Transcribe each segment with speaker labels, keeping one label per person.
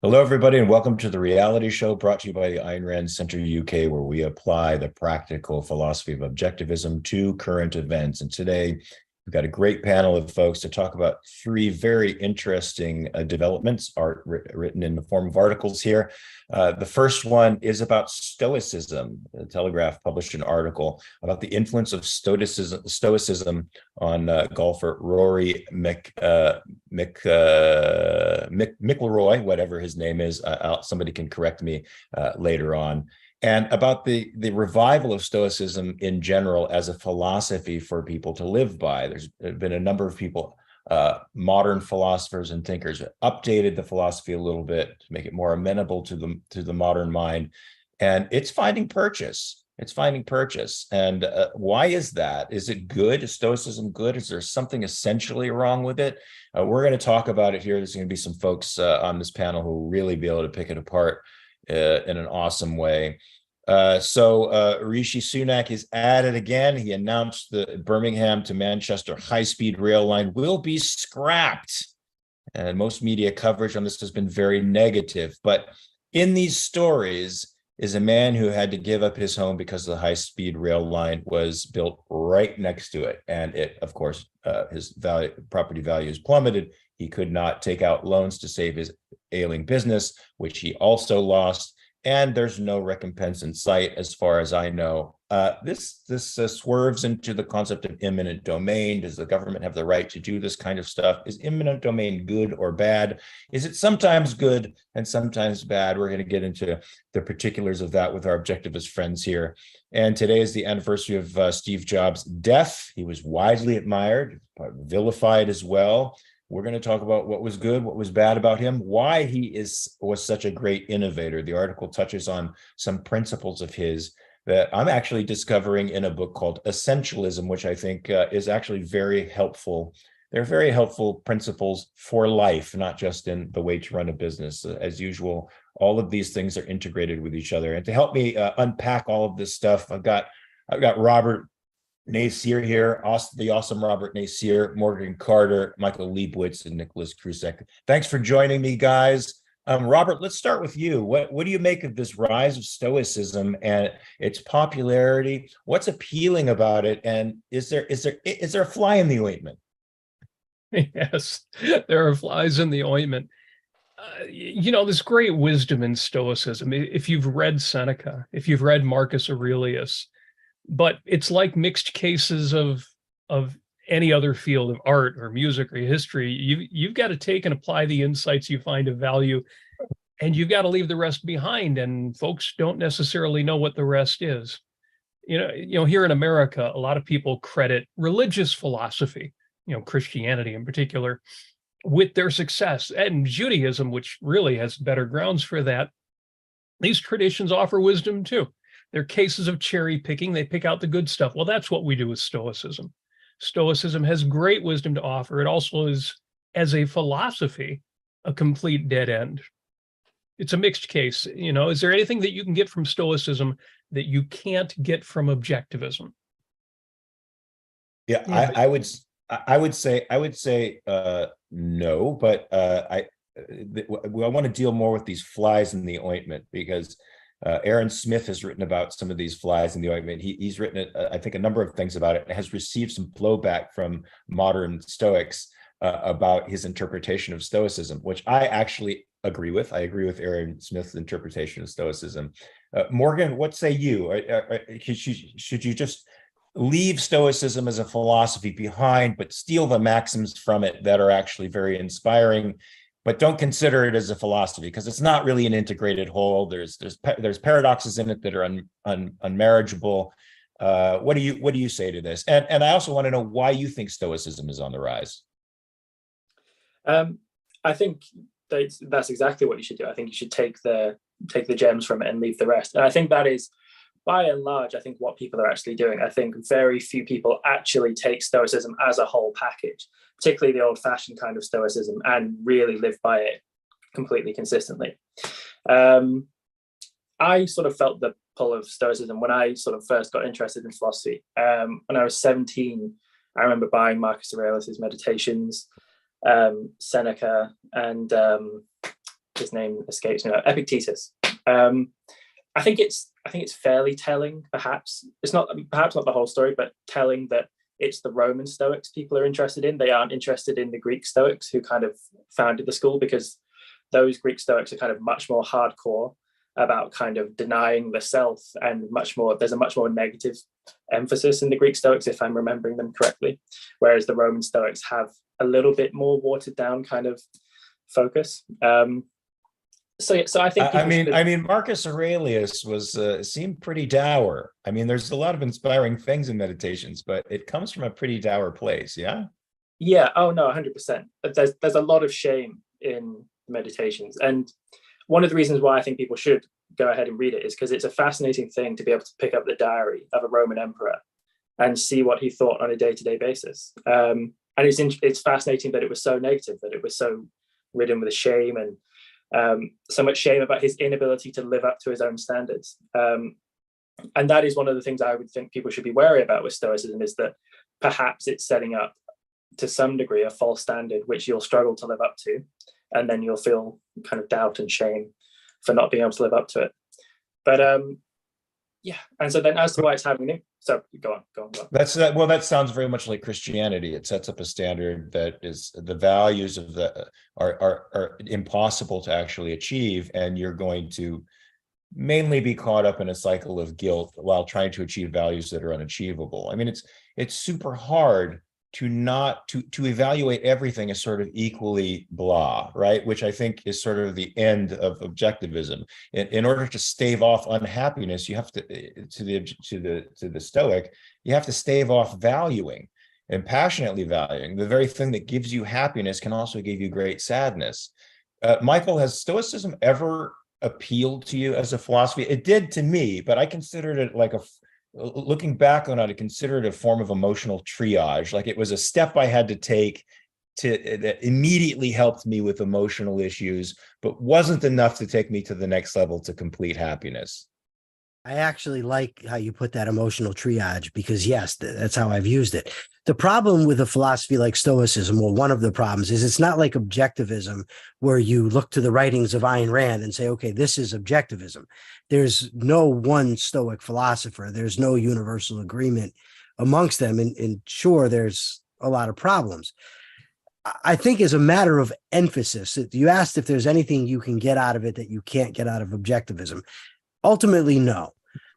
Speaker 1: Hello, everybody, and welcome to the reality show brought to you by the Ayn Rand Center UK, where we apply the practical philosophy of objectivism to current events. And today, we've got a great panel of folks to talk about three very interesting developments, written in the form of articles here. The first one is about Stoicism. The Telegraph published an article about the influence of Stoicism on golfer Rory McIlroy, whatever his name is. Somebody can correct me later on. And about the revival of Stoicism in general as a philosophy for people to live by. There's been a number of people, modern philosophers and thinkers, updated the philosophy a little bit to make it more amenable to the modern mind, and it's finding purchase. It's finding purchase. And why is that? Is it good? Is Stoicism good? Is there something essentially wrong with it? We're going to talk about it here. There's going to be some folks on this panel who will really be able to pick it apart in an awesome way. So Rishi Sunak is at it again. He announced the Birmingham to Manchester high-speed rail line will be scrapped. And most media coverage on this has been very negative. But in these stories is a man who had to give up his home because the high-speed rail line was built right next to it. And it, of course, his property values plummeted. He could not take out loans to save his ailing business, which he also lost. And there's no recompense in sight, as far as I know. This swerves into the concept of eminent domain. Does the government have the right to do this kind of stuff? Is eminent domain good or bad? Is it sometimes good and sometimes bad? We're going to get into the particulars of that with our objectivist friends here. And today is the anniversary of Steve Jobs' death. He was widely admired, vilified as well. We're going to talk about what was good, what was bad about him, why he was such a great innovator. The article touches on some principles of his that I'm actually discovering in a book called Essentialism, which I think is actually very helpful. They're very helpful principles for life, not just in the way to run a business. As usual, all of these things are integrated with each other. And to help me unpack all of this stuff, I've got Robert Nasir here, the awesome Robert Nasir, Morgan Carter, Michael Liebowitz, and Nicolas Krusek. Thanks for joining me, guys. Robert, let's start with you. What do you make of this rise of Stoicism and its popularity? What's appealing about it? And is there a fly in the ointment?
Speaker 2: Yes, there are flies in the ointment. There's great wisdom in Stoicism. If you've read Seneca, if you've read Marcus Aurelius, but it's like mixed cases of any other field of art or music or history. You've got to take and apply the insights you find of value, and you've got to leave the rest behind. And folks don't necessarily know what the rest is. Here in America, a lot of people credit religious philosophy, Christianity in particular, with their success, and Judaism, which really has better grounds for that. These traditions offer wisdom too. They're cases of cherry picking. They pick out the good stuff. Well, that's what we do with Stoicism. Stoicism has great wisdom to offer. It also is, as a philosophy, a complete dead end. It's a mixed case. Is there anything that you can get from Stoicism that you can't get from Objectivism?
Speaker 1: Yeah, I would say no, but I want to deal more with these flies in the ointment, because Aaron Smith has written about some of these flies in the ointment. He's written, I think, a number of things about it, and has received some blowback from modern Stoics about his interpretation of Stoicism, which I actually agree with. I agree with Aaron Smith's interpretation of Stoicism. Morgan, what say you? Should you just leave Stoicism as a philosophy behind, but steal the maxims from it that are actually very inspiring, but don't consider it as a philosophy, because it's not really an integrated whole? There's paradoxes in it that are unmarriageable. What do you say to this? And I also want to know why you think Stoicism is on the rise.
Speaker 3: I think that's exactly what you should do. I think you should take the gems from it and leave the rest. And I think that is, by and large, I think what people are actually doing. I think very few people actually take Stoicism as a whole package, particularly the old-fashioned kind of Stoicism, and really live by it completely consistently. I sort of felt the pull of Stoicism when I sort of first got interested in philosophy. When I was 17, I remember buying Marcus Aurelius's Meditations, Seneca, and his name escapes me now, Epictetus. I think it's fairly telling, perhaps. It's not perhaps not the whole story, but telling that it's the Roman Stoics people are interested in. They aren't interested in the Greek Stoics who kind of founded the school, because those Greek Stoics are kind of much more hardcore about kind of denying the self, and there's a much more negative emphasis in the Greek Stoics, if I'm remembering them correctly, whereas the Roman Stoics have a little bit more watered down kind of focus. So I think
Speaker 1: I mean, Marcus Aurelius seemed pretty dour. I mean, there's a lot of inspiring things in Meditations, but it comes from a pretty dour place. Yeah.
Speaker 3: Yeah. Oh no, 100%. There's a lot of shame in Meditations, and one of the reasons why I think people should go ahead and read it is because it's a fascinating thing to be able to pick up the diary of a Roman emperor and see what he thought on a day-to-day basis. And it's fascinating that it was so negative, that it was so ridden with shame, and so much shame about his inability to live up to his own standards. And that is one of the things I would think people should be wary about with Stoicism, is that perhaps it's setting up to some degree a false standard which you'll struggle to live up to, and then you'll feel kind of doubt and shame for not being able to live up to it. But yeah, and so then as to why it's happening, so go on.
Speaker 1: Well, that sounds very much like Christianity. It sets up a standard that is the values of the are impossible to actually achieve, and you're going to mainly be caught up in a cycle of guilt while trying to achieve values that are unachievable. I mean, it's super hard to evaluate everything as sort of equally blah, right? Which I think is sort of the end of objectivism. In order to stave off unhappiness, you have to the Stoic, you have to stave off valuing and passionately valuing. The very thing that gives you happiness can also give you great sadness. Michael, has Stoicism ever appealed to you as a philosophy? It did to me, but I considered it like looking back on it, I consider it a form of emotional triage. Like it was a step I had to take that immediately helped me with emotional issues, but wasn't enough to take me to the next level to complete happiness.
Speaker 4: I actually like how you put that emotional triage, because yes, that's how I've used it. The problem with a philosophy like Stoicism, well, one of the problems is it's not like Objectivism, where you look to the writings of Ayn Rand and say, okay, this is Objectivism. There's no one Stoic philosopher. There's no universal agreement amongst them. And sure, there's a lot of problems. I think as a matter of emphasis, you asked if there's anything you can get out of it that you can't get out of Objectivism. Ultimately, no,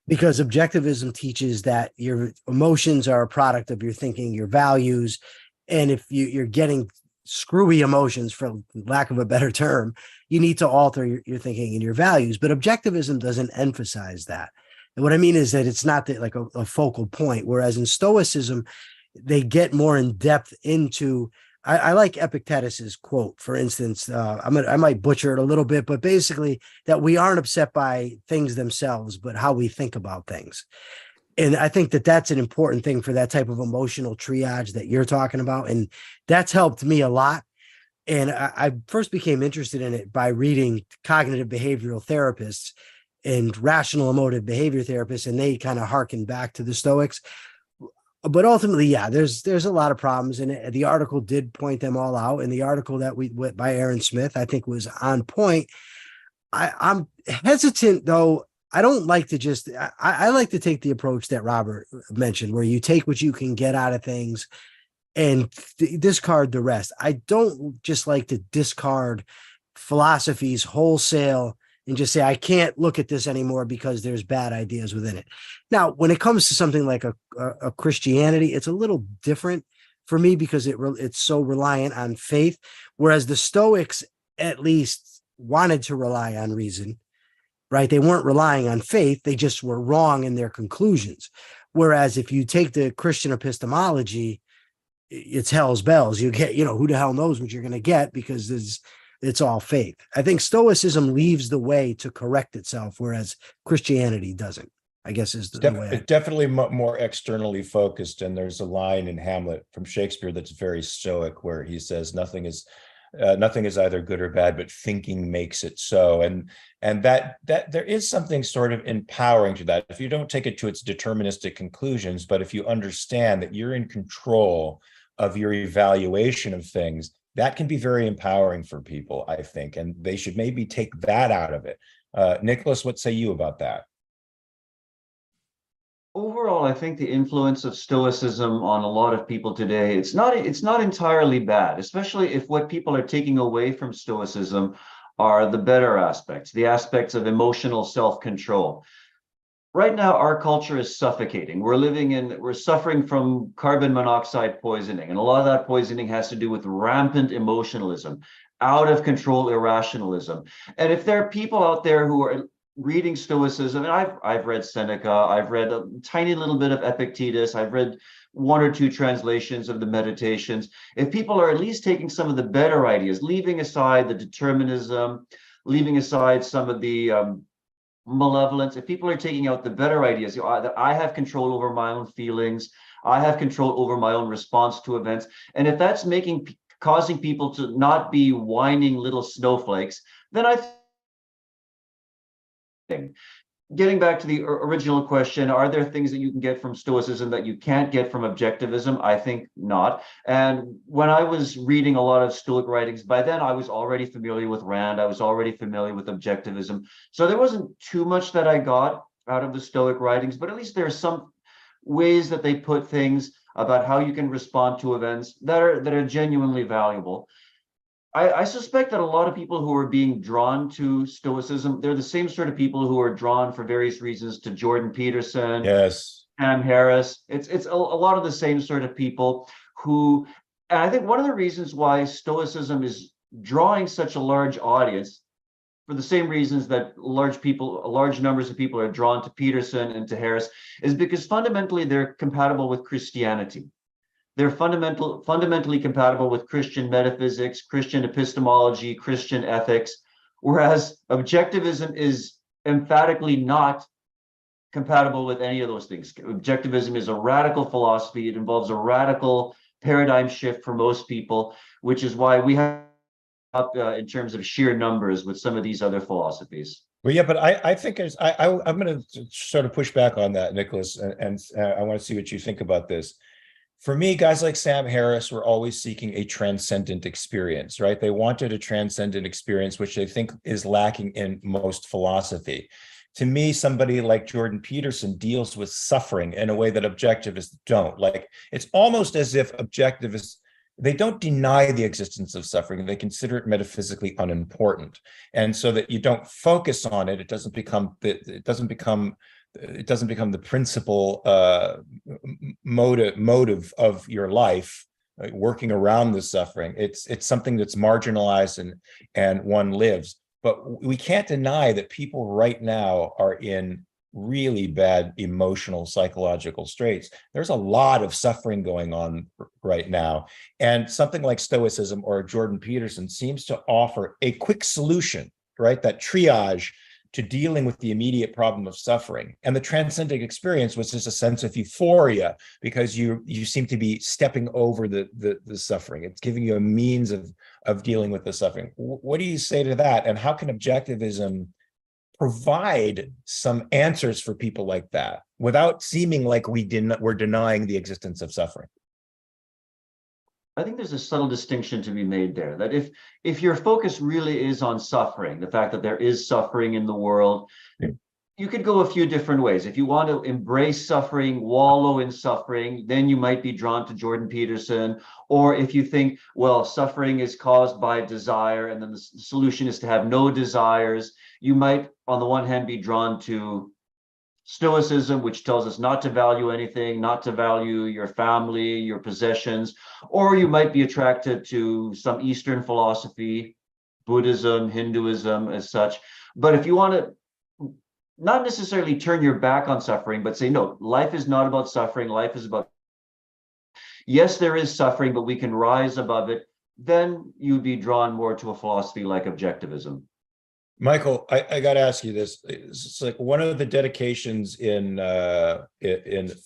Speaker 4: because Objectivism teaches that your emotions are a product of your thinking, your values. And if you're getting screwy emotions, for lack of a better term, you need to alter your thinking and your values. But Objectivism doesn't emphasize that. And what I mean is that it's not like a focal point, whereas in Stoicism, they get more in depth into. I like Epictetus's quote, for instance. I might butcher it a little bit, but basically that we aren't upset by things themselves, but how we think about things. And I think that that's an important thing for that type of emotional triage that you're talking about. And that's helped me a lot. And I first became interested in it by reading cognitive behavioral therapists and rational emotive behavior therapists, and they kind of harken back to the Stoics. But ultimately, yeah, there's a lot of problems, and the article did point them all out. And the article that we went by Aaron Smith, I think, was on point. I'm hesitant, though. I don't like to just. I like to take the approach that Robert mentioned, where you take what you can get out of things and discard the rest. I don't just like to discard philosophies wholesale and just say, I can't look at this anymore because there's bad ideas within it. Now, when it comes to something like a Christianity, it's a little different for me because it's so reliant on faith, whereas the Stoics at least wanted to rely on reason, right? They weren't relying on faith. They just were wrong in their conclusions. Whereas if you take the Christian epistemology, it's hell's bells. You get, who the hell knows what you're going to get, because it's all faith. I think Stoicism leaves the way to correct itself, whereas Christianity doesn't, I guess is the way.
Speaker 1: It's definitely more externally focused. And there's a line in Hamlet from Shakespeare that's very Stoic, where he says, nothing is either good or bad, but thinking makes it so. And that there is something sort of empowering to that. If you don't take it to its deterministic conclusions, but if you understand that you're in control of your evaluation of things, that can be very empowering for people, I think, and they should maybe take that out of it. Nicolas, what say you about that?
Speaker 5: Overall, I think the influence of Stoicism on a lot of people today, it's not entirely bad, especially if what people are taking away from Stoicism are the better aspects, the aspects of emotional self-control. Right now, our culture is suffocating. We're suffering from carbon monoxide poisoning, and a lot of that poisoning has to do with rampant emotionalism, out of control irrationalism. And if there are people out there who are reading Stoicism, and I've read Seneca, I've read a tiny little bit of Epictetus, I've read one or two translations of the Meditations. If people are at least taking some of the better ideas, leaving aside the determinism, leaving aside some of the malevolence, if people are taking out the better ideas, that I have control over my own feelings, I have control over my own response to events, and if that's causing people to not be whining little snowflakes, then I think, getting back to the original question, are there things that you can get from Stoicism that you can't get from Objectivism? I think not. And when I was reading a lot of Stoic writings, by then I was already familiar with Rand, I was already familiar with Objectivism. So there wasn't too much that I got out of the Stoic writings, but at least there are some ways that they put things about how you can respond to events that are genuinely valuable. I suspect that a lot of people who are being drawn to Stoicism, they're the same sort of people who are drawn for various reasons to Jordan Peterson,
Speaker 1: Yes,
Speaker 5: Sam Harris. It's a lot of the same sort of people who, and I think one of the reasons why Stoicism is drawing such a large audience, for the same reasons that large numbers of people are drawn to Peterson and to Harris, is because fundamentally they're compatible with Christianity. They're fundamentally compatible with Christian metaphysics, Christian epistemology, Christian ethics, whereas Objectivism is emphatically not compatible with any of those things. Objectivism is a radical philosophy. It involves a radical paradigm shift for most people, which is why we have up in terms of sheer numbers with some of these other philosophies.
Speaker 1: well, yeah, but I think I'm going to sort of push back on that, Nicolas, and I want to see what you think about this. For me, guys like Sam Harris were always seeking a transcendent experience, right? They wanted a transcendent experience, which they think is lacking in most philosophy. To me, somebody like Jordan Peterson deals with suffering in a way that objectivists don't. Like, it's almost as if objectivists, they don't deny the existence of suffering. They consider it metaphysically unimportant. And so that you don't focus on it, it doesn't become the principal motive of your life, working around the suffering. It's something that's marginalized and one lives. But we can't deny that people right now are in really bad emotional, psychological straits. There's a lot of suffering going on right now. And something like Stoicism or Jordan Peterson seems to offer a quick solution, right? That triage to dealing with the immediate problem of suffering. And the transcendent experience was just a sense of euphoria because you seem to be stepping over the suffering. It's giving you a means of dealing with the suffering. What do you say to that? And how can Objectivism provide some answers for people like that without seeming like we're denying the existence of suffering?
Speaker 5: I think there's a subtle distinction to be made there, that if your focus really is on suffering, the fact that there is suffering in the world, you could go a few different ways. If you want to embrace suffering, wallow in suffering, then you might be drawn to Jordan Peterson. Or if you think, well, suffering is caused by desire, and then the solution is to have no desires, you might, on the one hand, be drawn to Stoicism, which tells us not to value anything, not to value your family, your possessions, or you might be attracted to some Eastern philosophy, Buddhism, Hinduism as such. But if you want to not necessarily turn your back on suffering, but say, no, life is not about suffering, life is about, yes, there is suffering, but we can rise above it, then you'd be drawn more to a philosophy like Objectivism.
Speaker 1: Michael, I got to ask you this. It's like one of the dedications in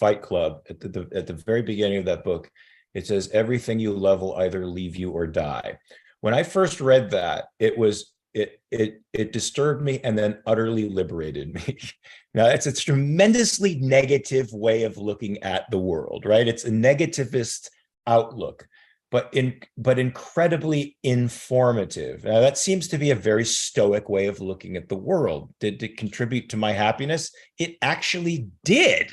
Speaker 1: Fight Club at the very beginning of that book. It says, "Everything you love will either leave you or die." When I first read that, it disturbed me and then utterly liberated me. Now, it's a tremendously negative way of looking at the world, right? It's a negativist outlook. but incredibly informative. Now, that seems to be a very Stoic way of looking at the world. Did it contribute to my happiness? It actually did.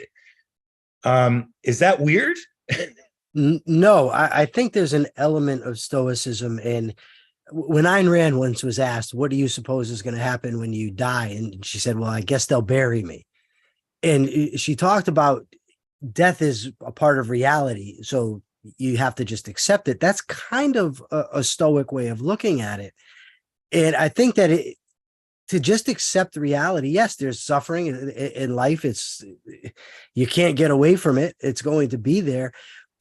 Speaker 1: Is that weird?
Speaker 4: No, I think there's an element of Stoicism in when Ayn Rand once was asked, what do you suppose is going to happen when you die? And she said, well, I guess they'll bury me. And she talked about death is a part of reality. So you have to just accept it. That's kind of a Stoic way of looking at it. And I think that to just accept reality, yes, there's suffering in life. You can't get away from it. It's going to be there,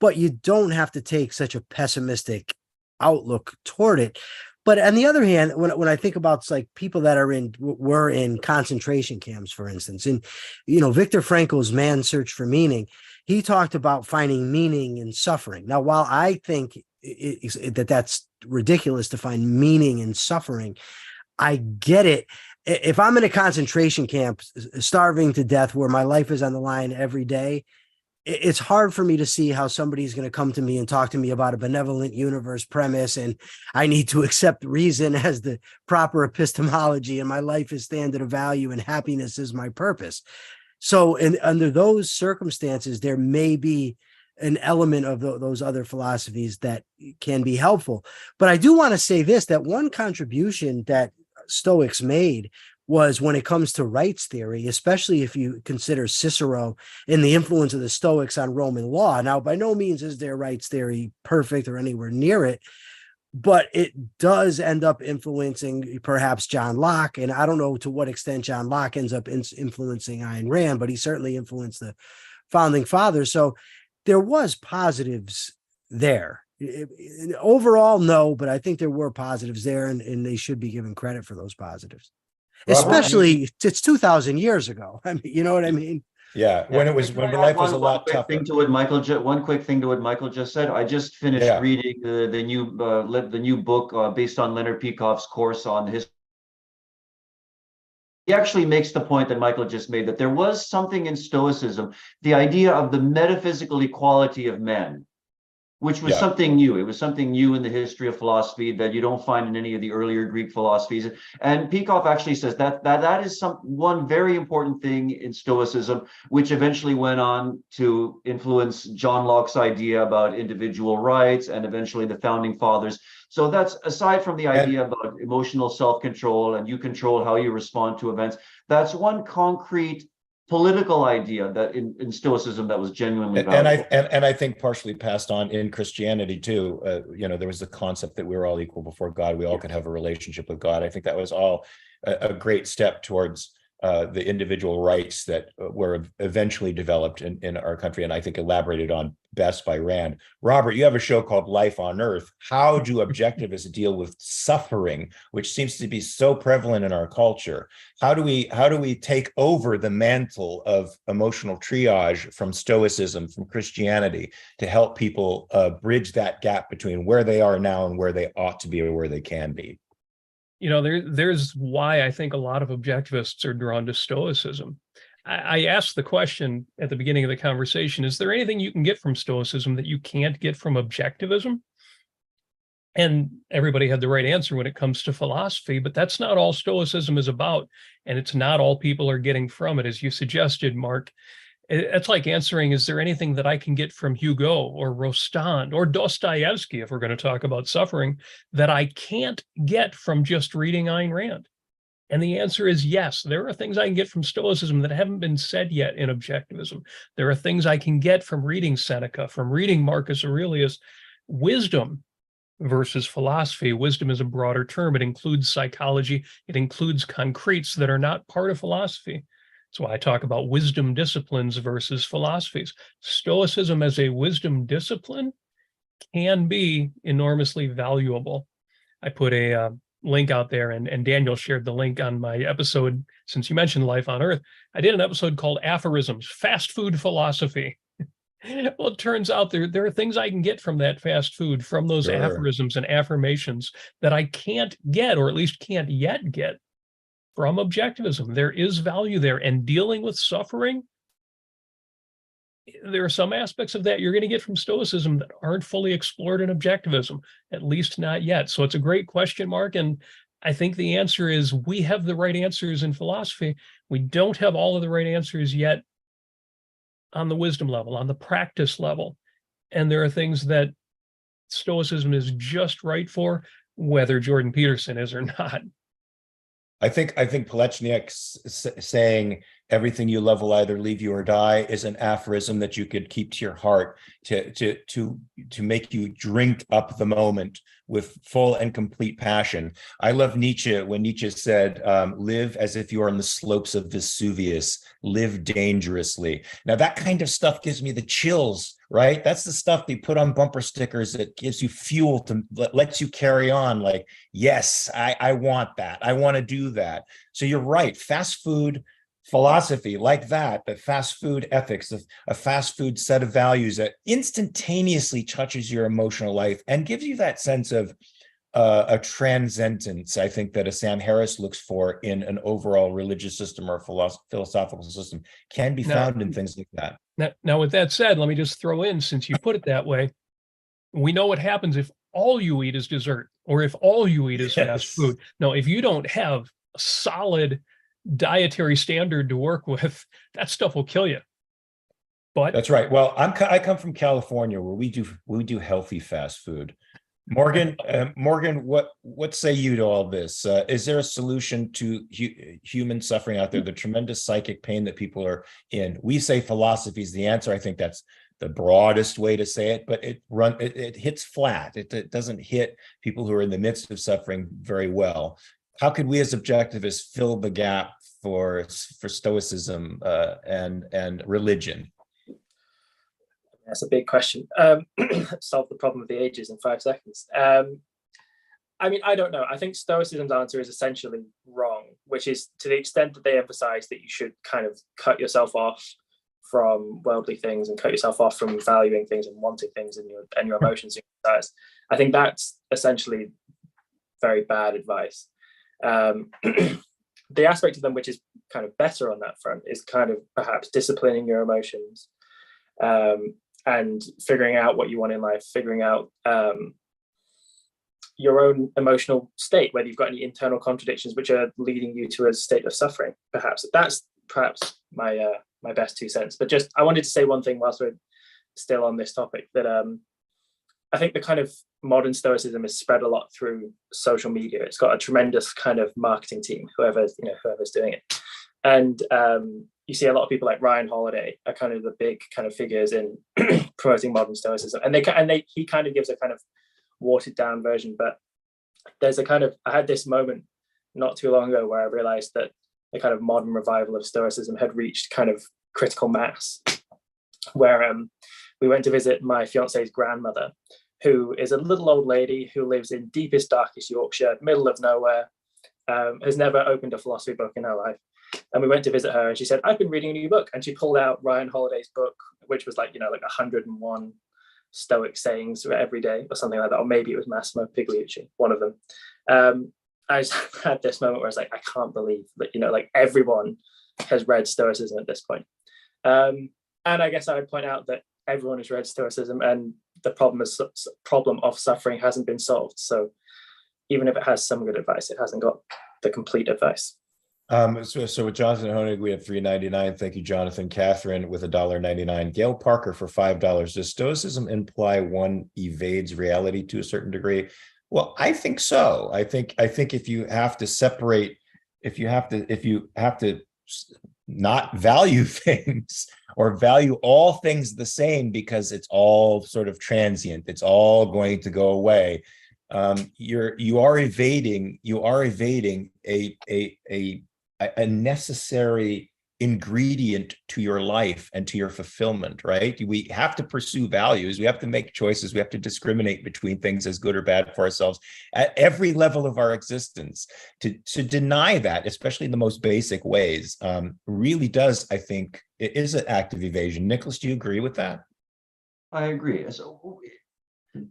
Speaker 4: but you don't have to take such a pessimistic outlook toward it. But on the other hand, when I think about like people that were in concentration camps, for instance, and Viktor Frankl's Man's Search for Meaning, he talked about finding meaning in suffering. Now, while I think that's ridiculous to find meaning in suffering, I get it. If I'm in a concentration camp, starving to death, where my life is on the line every day, it's hard for me to see how somebody's going to come to me and talk to me about a benevolent universe premise, and I need to accept reason as the proper epistemology, and my life is standard of value, and happiness is my purpose. So under those circumstances, there may be an element of those other philosophies that can be helpful. But I do want to say this, that one contribution that Stoics made was when it comes to rights theory, especially if you consider Cicero and the influence of the Stoics on Roman law. Now, by no means is their rights theory perfect or anywhere near it, but it does end up influencing perhaps John Locke. And I don't know to what extent John Locke ends up influencing Ayn Rand, but he certainly influenced the founding fathers. So there was positives there. Overall, no, but I think there were positives there, and they should be given credit for those positives. Especially, it's 2,000 years ago. I mean, you know what I mean?
Speaker 1: Yeah, when life was a lot tougher.
Speaker 5: One quick thing to what Michael just said. I just finished reading the new book based on Leonard Peikoff's course on his. He actually makes the point that Michael just made, that there was something in Stoicism, the idea of the metaphysical equality of men, which was something new. It was something new in the history of philosophy that you don't find in any of the earlier Greek philosophies. And Peikoff actually says that is one very important thing in Stoicism, which eventually went on to influence John Locke's idea about individual rights and eventually the founding fathers. So that's, aside from the idea about emotional self-control and you control how you respond to events, that's one concrete political idea that in Stoicism that was genuinely valuable.
Speaker 1: And I think partially passed on in Christianity too. There was the concept that we were all equal before God. We all could have a relationship with God. I think that was all a great step towards the individual rights that were eventually developed in our country, and I think elaborated on best by Rand. Robert, you have a show called Life on Earth. How do objectivists deal with suffering, which seems to be so prevalent in our culture? How do we take over the mantle of emotional triage from Stoicism, from Christianity, to help people bridge that gap between where they are now and where they ought to be or where they can be?
Speaker 2: There's why I think a lot of objectivists are drawn to Stoicism. I asked the question at the beginning of the conversation, is there anything you can get from Stoicism that you can't get from objectivism? And everybody had the right answer when it comes to philosophy, but that's not all Stoicism is about, and it's not all people are getting from it, as you suggested, Mark. It's like answering, is there anything that I can get from Hugo or Rostand or Dostoevsky, if we're going to talk about suffering, that I can't get from just reading Ayn Rand? And the answer is yes. There are things I can get from Stoicism that haven't been said yet in objectivism. There are things I can get from reading Seneca, from reading Marcus Aurelius. Wisdom versus philosophy. Wisdom is a broader term. It includes psychology. It includes concretes that are not part of philosophy. That's why I talk about wisdom disciplines versus philosophies. Stoicism as a wisdom discipline can be enormously valuable. I put a link out there, and Daniel shared the link on my episode. Since you mentioned Life on Earth, I did an episode called Aphorisms, Fast Food Philosophy. Well, it turns out there are things I can get from that fast food, from those aphorisms and affirmations that I can't get, or at least can't yet get, from objectivism. There is value there, and dealing with suffering there are some aspects of that you're going to get from Stoicism that aren't fully explored in Objectivism, at least not yet. So it's a great question, Mark. And I think the answer is we have the right answers in philosophy. We don't have all of the right answers yet on the wisdom level, on the practice level. And there are things that Stoicism is just right for, whether Jordan Peterson is or not.
Speaker 1: I think Pellegrino saying everything you love will either leave you or die is an aphorism that you could keep to your heart to make you drink up the moment with full and complete passion. I love Nietzsche when Nietzsche said, live as if you are on the slopes of Vesuvius, live dangerously. Now that kind of stuff gives me the chills, right? That's the stuff they put on bumper stickers that gives you fuel to lets you carry on. Like, yes, I want that. I want to do that. So you're right. Fast food philosophy like that, the fast food ethics, a fast food set of values that instantaneously touches your emotional life and gives you that sense of a transcendence, I think, that a Sam Harris looks for in an overall religious system or philosophical system can be found in things like that.
Speaker 2: Now, with that said, let me just throw in, since you put it that way, we know what happens if all you eat is dessert, or if all you eat is fast food. No, if you don't have a solid dietary standard to work with, that stuff will kill you. But
Speaker 1: that's right. Well, I come from California, where we do healthy fast food. Morgan, what say you to all this? Is there a solution to human suffering out there, the tremendous psychic pain that people are in? We say philosophy is the answer. I think that's the broadest way to say it, but it hits flat. It doesn't hit people who are in the midst of suffering very well. How could we as objectivists fill the gap for Stoicism and religion?
Speaker 3: That's a big question. Solve the problem of the ages in 5 seconds. I mean, I don't know. I think Stoicism's answer is essentially wrong, which is to the extent that they emphasize that you should kind of cut yourself off from worldly things and cut yourself off from valuing things and wanting things and your emotions and your desires. I think that's essentially very bad advice. The aspect of them which is kind of better on that front is kind of perhaps disciplining your emotions, and figuring out what you want in life, figuring out your own emotional state, whether you've got any internal contradictions which are leading you to a state of suffering. Perhaps that's my my best 2 cents. But just I wanted to say one thing whilst we're still on this topic, that I think the kind of modern Stoicism is spread a lot through social media. It's got a tremendous kind of marketing team, whoever's doing it. And you see a lot of people like Ryan Holiday are kind of the big kind of figures in promoting modern Stoicism. And he kind of gives a kind of watered down version, but there's I had this moment not too long ago where I realized that the kind of modern revival of Stoicism had reached kind of critical mass, where we went to visit my fiance's grandmother, who is a little old lady who lives in deepest, darkest Yorkshire, middle of nowhere, has never opened a philosophy book in her life. And we went to visit her and she said, I've been reading a new book. And she pulled out Ryan Holiday's book, which was like 101 Stoic sayings every day or something like that. Or maybe it was Massimo Pigliucci, one of them. I just had this moment where I was like, I can't believe that, everyone has read Stoicism at this point. And I guess I would point out that everyone has read Stoicism and the problem of suffering hasn't been solved. So even if it has some good advice, it hasn't got the complete advice.
Speaker 1: So with Jonathan Honig, we have $3.99. Thank you, Jonathan. Catherine with $1.99. Gail Parker for $5. Does Stoicism imply one evades reality to a certain degree? Well, I think so. I think if you have to separate, if you have to not value things or value all things the same because it's all sort of transient, it's all going to go away. You are evading a necessary ingredient to your life and to your fulfillment, right? We have to pursue values. We have to make choices. We have to discriminate between things as good or bad for ourselves at every level of our existence. To deny that, especially in the most basic ways, really does, I think, it is an act of evasion. Nicolas, do you agree with that?
Speaker 5: I agree. So,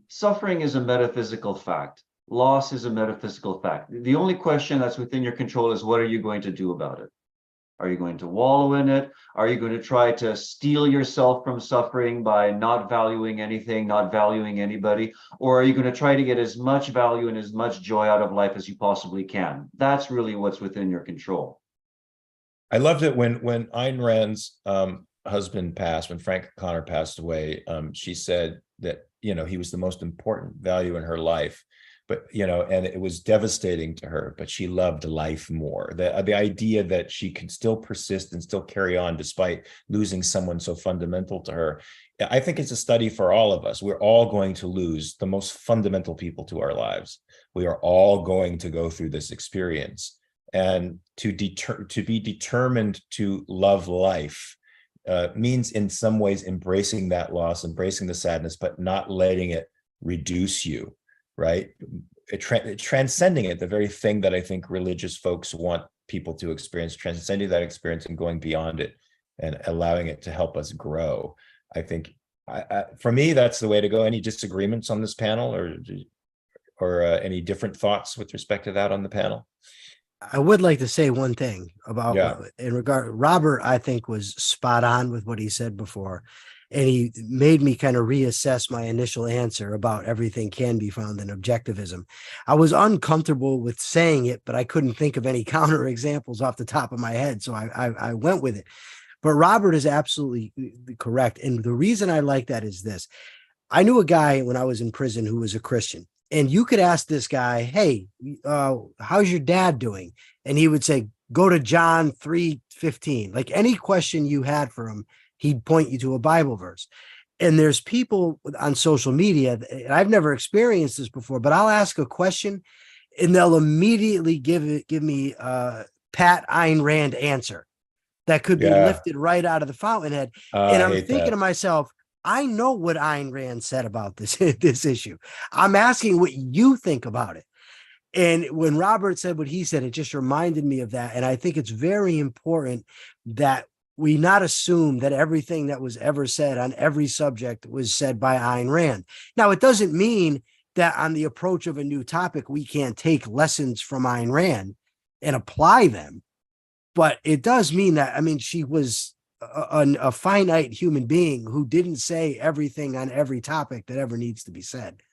Speaker 5: suffering is a metaphysical fact. Loss is a metaphysical fact. The only question that's within your control is what are you going to do about it? Are you going to wallow in it? Are you going to try to steel yourself from suffering by not valuing anything, not valuing anybody? Or are you going to try to get as much value and as much joy out of life as you possibly can? That's really what's within your control.
Speaker 1: I loved it when Ayn Rand's husband passed, when Frank Connor passed away. She said that, you know, he was the most important value in her life, but, you know, and it was devastating to her, but she loved life more. The idea that she could still persist and still carry on despite losing someone so fundamental to her. I think it's a study for all of us. We're all going to lose the most fundamental people to our lives. We are all going to go through this experience, and to be determined to love life means in some ways embracing that loss, embracing the sadness, but not letting it reduce you, right? Transcending it, the very thing that I think religious folks want people to experience, transcending that experience and going beyond it and allowing it to help us grow. I think, for me, that's the way to go. Any disagreements on this panel, or any different thoughts with respect to that on the panel?
Speaker 4: I would like to say one thing about in regard. Robert, I think, was spot on with what he said before, and he made me kind of reassess my initial answer about everything can be found in objectivism. I was uncomfortable with saying it, but I couldn't think of any counter examples off the top of my head, so I went with it. But Robert is absolutely correct, and the reason I like that is this: I knew a guy when I was in prison who was a Christian. And you could ask this guy, hey, how's your dad doing? And he would say, go to John 3:15. Like any question you had for him, he'd point you to a Bible verse. And there's people on social media, and I've never experienced this before, but I'll ask a question and they'll immediately give me a Pat Ayn Rand answer that could be lifted right out of the fountainhead. And I'm thinking to myself, I know what Ayn Rand said about this issue. I'm asking what you think about it. And when Robert said what he said, it just reminded me of that. And I think it's very important that we not assume that everything that was ever said on every subject was said by Ayn Rand. Now, it doesn't mean that on the approach of a new topic, we can't take lessons from Ayn Rand and apply them. But it does mean that, I mean, she was a finite human being who didn't say everything on every topic that ever needs to be said.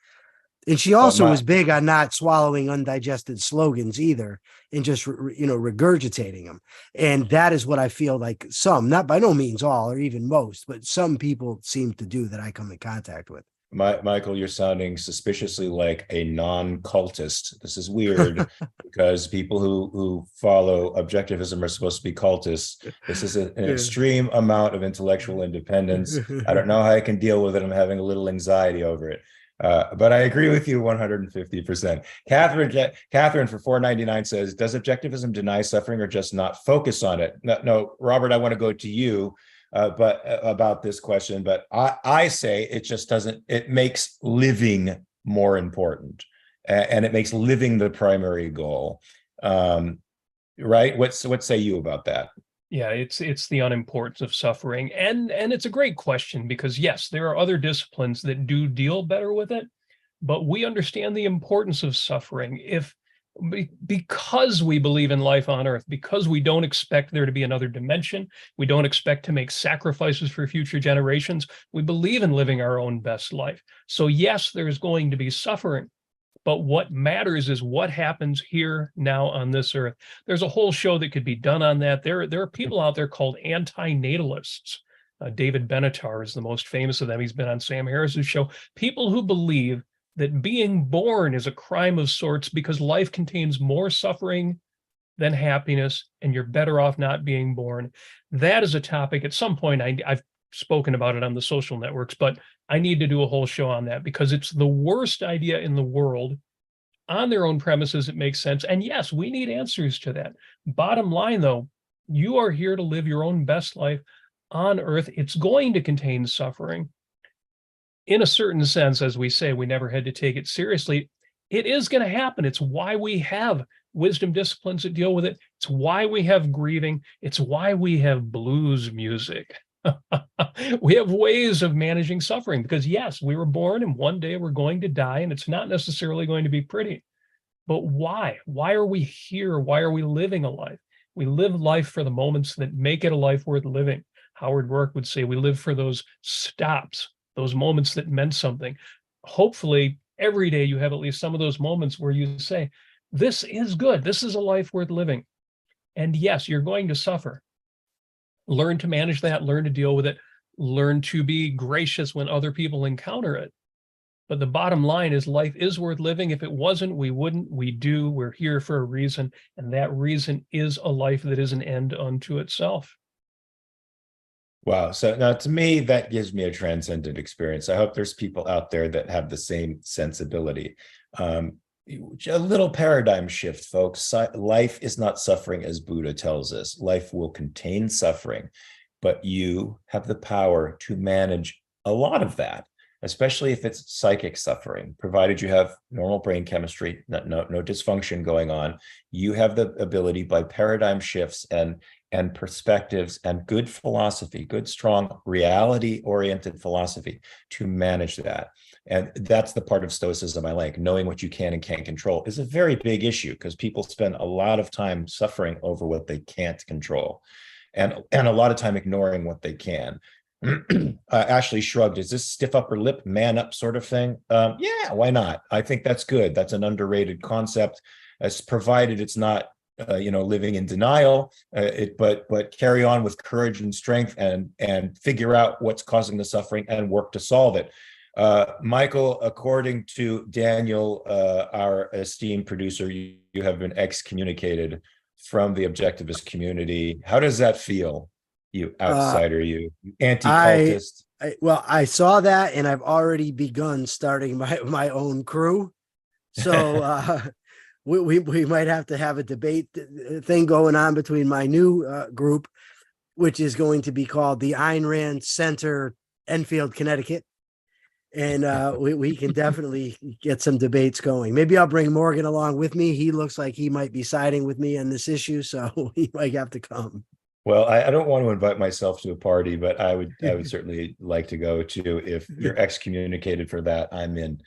Speaker 4: And she also was big on not swallowing undigested slogans either, and just, regurgitating them. And that is what I feel like some, not by no means all or even most, but some people seem to do that I come in contact with.
Speaker 1: Michael, you're sounding suspiciously like a non-cultist. This is weird because people who follow objectivism are supposed to be cultists. This is an extreme amount of intellectual independence. I don't know how I can deal with it. I'm having a little anxiety over it. But I agree with you 150%. Catherine for $4.99 says, does objectivism deny suffering or just not focus on it? No, Robert, I want to go to you. But about this question, but I say it just doesn't, it makes living more important, and it makes living the primary goal. Right? What say you about that?
Speaker 2: Yeah, it's the unimportance of suffering. And it's a great question because yes, there are other disciplines that do deal better with it, but we understand the importance of suffering because we believe in life on earth, because we don't expect there to be another dimension, we don't expect to make sacrifices for future generations, we believe in living our own best life. So yes, there's going to be suffering, but what matters is what happens here now on this earth. There's a whole show that could be done on that. There are people out there called anti-natalists. David Benatar is the most famous of them. He's been on Sam Harris's show. People who believe that being born is a crime of sorts because life contains more suffering than happiness, and you're better off not being born. That is a topic at some point I've spoken about it on the social networks, but I need to do a whole show on that because it's the worst idea in the world. On their own premises, it makes sense. And yes, we need answers to that. Bottom line, though, you are here to live your own best life on earth. It's going to contain suffering. In a certain sense, as we say, we never had to take it seriously. It is going to happen. It's why we have wisdom disciplines that deal with it. It's why we have grieving. It's why we have blues music. We have ways of managing suffering because, yes, we were born and one day we're going to die, and it's not necessarily going to be pretty. But why? Why are we here? Why are we living a life? We live life for the moments that make it a life worth living. Howard Rourke would say we live for those stops, those moments that meant something. Hopefully, every day you have at least some of those moments where you say, this is good. This is a life worth living. And yes, you're going to suffer. Learn to manage that, learn to deal with it, learn to be gracious when other people encounter it. But the bottom line is life is worth living. If it wasn't, we wouldn't. We do. We're here for a reason. And that reason is a life that is an end unto itself.
Speaker 1: Wow. So now to me, that gives me a transcendent experience. I hope there's people out there that have the same sensibility. A little paradigm shift, folks. Life is not suffering as Buddha tells us. Life will contain suffering, but you have the power to manage a lot of that, especially if it's psychic suffering, provided you have normal brain chemistry, no dysfunction going on. You have the ability by paradigm shifts and perspectives and good philosophy, good, strong, reality-oriented philosophy to manage that. And that's the part of Stoicism I like. Knowing what you can and can't control is a very big issue because people spend a lot of time suffering over what they can't control and a lot of time ignoring what they can. Ashley shrugged. Is this stiff upper lip, man up sort of thing? Yeah, why not? I think that's good. That's an underrated concept, as provided it's not living in denial, but carry on with courage and strength and figure out what's causing the suffering and work to solve it. Michael, according to Daniel, our esteemed producer, you have been excommunicated from the objectivist community. How does that feel, you outsider, you anti-cultist?
Speaker 4: Well, I saw that, and I've already begun starting my own crew. So we might have to have a debate thing going on between my new group, which is going to be called the Ayn Rand Center, Enfield, Connecticut. And we can definitely get some debates going. Maybe I'll bring Morgan along with me. He looks like he might be siding with me on this issue, so he might have to come.
Speaker 1: Well, I don't want to invite myself to a party, but I would certainly like to go to. If you're excommunicated for that, I'm in.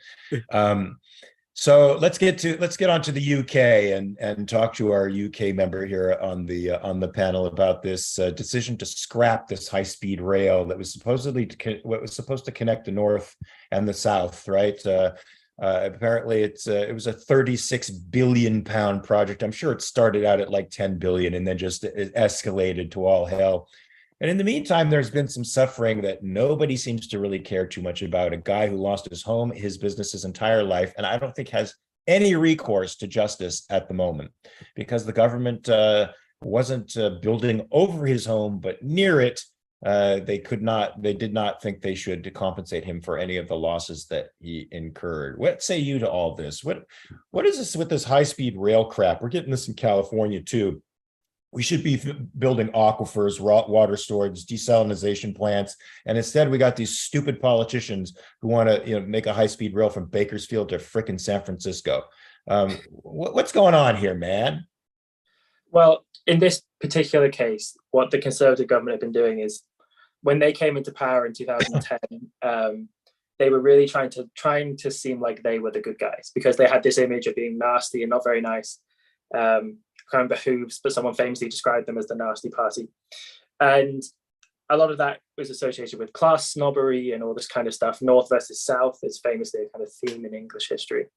Speaker 1: So let's get on to the UK and talk to our UK member here on the panel about this decision to scrap this high-speed rail that was supposed to connect the North and the South, right? Apparently, it was a 36 billion pound project. I'm sure it started out at like 10 billion and then just it escalated to all hell. And in the meantime, there's been some suffering that nobody seems to really care too much about. A guy who lost his home, his business, his entire life, and I don't think has any recourse to justice at the moment because the government wasn't building over his home, but near it. They did not think they should compensate him for any of the losses that he incurred. What say you to all this? What is this with this high-speed rail crap? We're getting this in California too. We should be building aquifers, water storage, desalination plants, and instead we got these stupid politicians who want to, make a high-speed rail from Bakersfield to frickin' San Francisco. What's going on here, man?
Speaker 3: Well, in this particular case, what the Conservative government have been doing is, when they came into power in 2010, they were really trying to seem like they were the good guys because they had this image of being nasty and not very nice. Kind of behooves, but someone famously described them as the nasty party. And a lot of that was associated with class snobbery and all this kind of stuff. North versus South is famously a kind of theme in English history.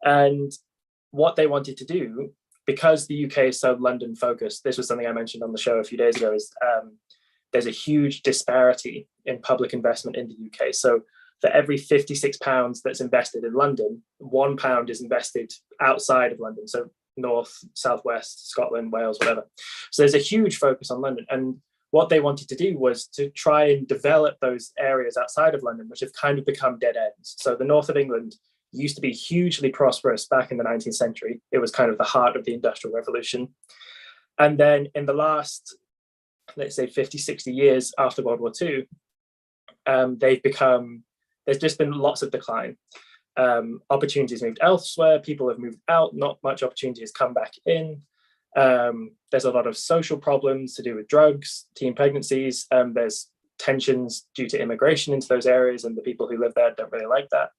Speaker 3: And what they wanted to do, because the UK is so London focused, this was something I mentioned on the show a few days ago, is there's a huge disparity in public investment in the UK. So for every £56 that's invested in London, £1 is invested outside of London. So North, Southwest, Scotland, Wales, whatever. So there's a huge focus on London. And what they wanted to do was to try and develop those areas outside of London, which have kind of become dead ends. So the north of England used to be hugely prosperous back in the 19th century. It was kind of the heart of the Industrial Revolution. And then in the last, let's say 50, 60 years after World War II, there's just been lots of decline. Opportunities moved elsewhere, people have moved out, not much opportunity has come back in. There's a lot of social problems to do with drugs, teen pregnancies. There's tensions due to immigration into those areas, and the people who live there don't really like that.